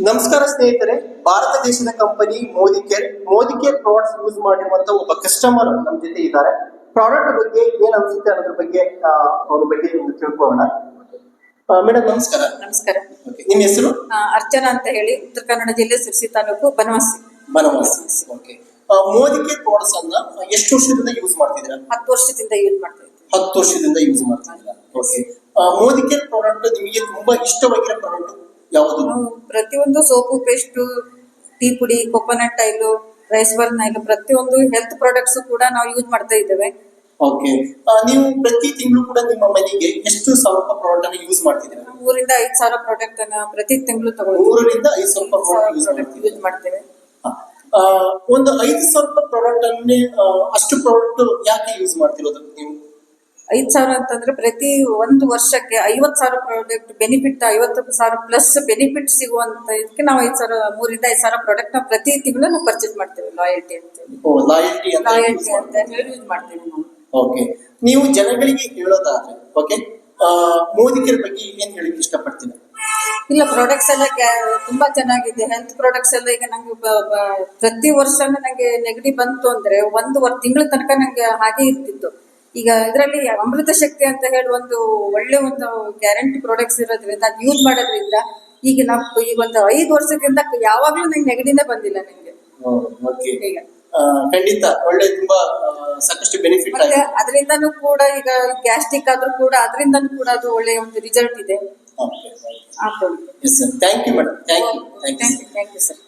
ನಮಸ್ಕಾರ ಸ್ನೇಹಿತರೆ, ಭಾರತ ದೇಶದ ಕಂಪನಿ ಮೋದಿಕೇರ್ ಪ್ರಾಡಕ್ಟ್ಸ್ ಯೂಸ್ ಮಾಡಿರುವಂತ ಒಬ್ಬ ಕಸ್ಟಮರ್ ನಮ್ಮ ಜೊತೆ ಇದ್ದಾರೆ. ಪ್ರಾಡಕ್ಟ್ ಬಗ್ಗೆ ಏನ್ ಅನ್ಸುತ್ತೆ ಅನ್ನೋದ್ರ ಬಗ್ಗೆ ಅವ್ರ ಬಗ್ಗೆ ಒಂದು ತಿಳ್ಕೊಳ್ಳೋಣ. ಮೇಡಮ್ ನಮಸ್ಕಾರ. ನಮಸ್ಕಾರ. ನಿಮ್ಮ ಹೆಸರು? ಅರ್ಚನಾ ಅಂತ ಹೇಳಿ, ಉತ್ತರ ಕನ್ನಡ ಜಿಲ್ಲೆ ಸಿರ್ಸಿ ತಾಲೂಕು ಬನವಾಸಿ. ಓಕೆ. ಮೋದಿಕೇರ್ ಪ್ರಾಡಕ್ಟ್ಸ್ ಅನ್ನ ಎಷ್ಟು ವರ್ಷದಿಂದ ಯೂಸ್ ಮಾಡ್ತಿದ್ದೀರಾ? 10 ವರ್ಷದಿಂದ ಯೂಸ್ ಮಾಡ್ತಾ ಇದ್ದೀನಿ. 10 ವರ್ಷದಿಂದ ಯೂಸ್ ಮಾಡ್ತಿದ್ದೀರಾ? ಓಕೆ. ಮೋದಿಕೇರ್ ಪ್ರಾಡಕ್ಟ್ ನಿಮಗೆ ತುಂಬಾ ಇಷ್ಟವಾಗಿರೋ ಪ್ರಾಡಕ್ಟ್ ಯಾವುದು? ಪ್ರತಿಯೊಂದು ಸೋಪು, ಪೇಸ್ಟ್, ಟೀ ಪುಡಿ, coconut oil, rice bran oil, ಪ್ರತಿಯೊಂದು ಹೆಲ್ತ್ ಪ್ರಾಡಕ್ಟ್ಸ್ ಕೂಡ ನಾವು ಯೂಸ್ ಮಾಡ್ತಾ ಇದ್ದೇವೆ. ಓಕೆ. ನೀವು ಪ್ರತಿ ತಿಂಗಳು ಕೂಡ ನಿಮ್ಮ ಮನೆಗೆ ಎಷ್ಟು ಸಾವಿರ ಪ್ರಾಡಕ್ಟ್ ಅನ್ನು ಯೂಸ್ ಮಾಡ್ತಿದ್ದೀರಾ? 3 ರಿಂದ 5 ಸಾವಿರ ಪ್ರಾಡಕ್ಟ್ ಅನ್ನ ಪ್ರತಿ ತಿಂಗಳು ತಗೊಳ್ತೀವಿ. 3 ರಿಂದ 5 ಸಾವಿರ ಪ್ರಾಡಕ್ಟ್ ಯೂಸ್ ಮಾಡ್ತೇವೆ. ಒಂದು 5,000 ಪ್ರಾಡಕ್ಟ್ ಅನ್ನೇ ಅಷ್ಟು ಪ್ರಾಡಕ್ಟ್ ಯಾಕೆ ಯೂಸ್ ಮಾಡ್ತಿರೋದು ನೀವು? 5,000 ಅಂತಂದ್ರೆ ಪ್ರತಿ ಒಂದು ವರ್ಷಕ್ಕೆ 50,000 ಪ್ರಾಡಕ್ಟ್ ಬೆನಿಫಿಟ್, 50,000 ಪ್ಲಸ್ ಬೆನಿಫಿಟ್ ಸಿಗುವಂತ ಇದಕ್ಕೆ ನಾವು 3 ರಿಂದ 5 ಸಾವಿರ ಪ್ರಾಡಕ್ಟ್ ನಾವು ಪ್ರತಿ ತಿಂಗಳು ನಾವು ಪರ್ಚೇಸ್ ಮಾಡ್ತೇವೆ. ಲಾಯಲ್ಟಿ ಅಂತ ಹೇಳಿ ಯೂಸ್ ಮಾಡ್ತೇವೆ ನಾವು. ಓಕೆ. ನೀವು ಜನಗಳಿಗೆ ಹೇಳೋದಾದ್ರೆ ಓಕೆ, ಮೋದಿಕೇರ್ ಬಗ್ಗೆ ಏನ್ ಹೇಳಕ್ ಇಷ್ಟಪಡ್ತೀನಿ? ಇಲ್ಲ, ಪ್ರಾಡಕ್ಟ್ಸ್ ಎಲ್ಲ ತುಂಬಾ ಚೆನ್ನಾಗಿದೆ. ಹೆಲ್ತ್ ಪ್ರಾಡಕ್ಟ್ಸ್ ಎಲ್ಲ ಈಗ ನಂಗೆ ಪ್ರತಿ ವರ್ಷನೂ ನಂಗೆ ನೆಗಡಿ ಬಂತು ಅಂದ್ರೆ 1 ತಿಂಗಳ ತನಕ ನಂಗೆ ಹಾಗೆ ಇರ್ತಿತ್ತು. ಈಗ ಇದರಲ್ಲಿ ಅಮೃತ ಶಕ್ತಿ ಅಂತ ಹೇಳಿ ಒಂದು ಒಳ್ಳೆ ಒಂದು ಗ್ಯಾರಂಟಿ ಪ್ರಾಡಕ್ಟ್ಸ್ ಇರೋದ್ರಿಂದ ಅದು ಯೂಸ್ ಮಾಡೋದ್ರಿಂದ ಈಗ ನಾವು ಈ ಒಂದು 5 ವರ್ಷದಿಂದ ಯಾವಾಗ್ಲೂ ನಂಗೆ ನೆಗಡಿನೇ ಬಂದಿಲ್ಲ ನಂಗೆ. ಈಗ ಖಂಡಿತ ಒಳ್ಳೆ ತುಂಬಾ ಸಾಕಷ್ಟು ಬೆನಿಫಿಟ್ ಆಗಿದೆ. ಅದರಿಂದನೂ ಕೂಡ ಈಗ ಗ್ಯಾಸ್ಟ್ರಿಕ್ ಆದ್ರೂ ಕೂಡ ಅದರಿಂದನೂ ಕೂಡ ಅದು ಒಳ್ಳೆ ಒಂದು ರಿಸಲ್ಟ್ ಇದೆ. Thank you madam. Thank you sir.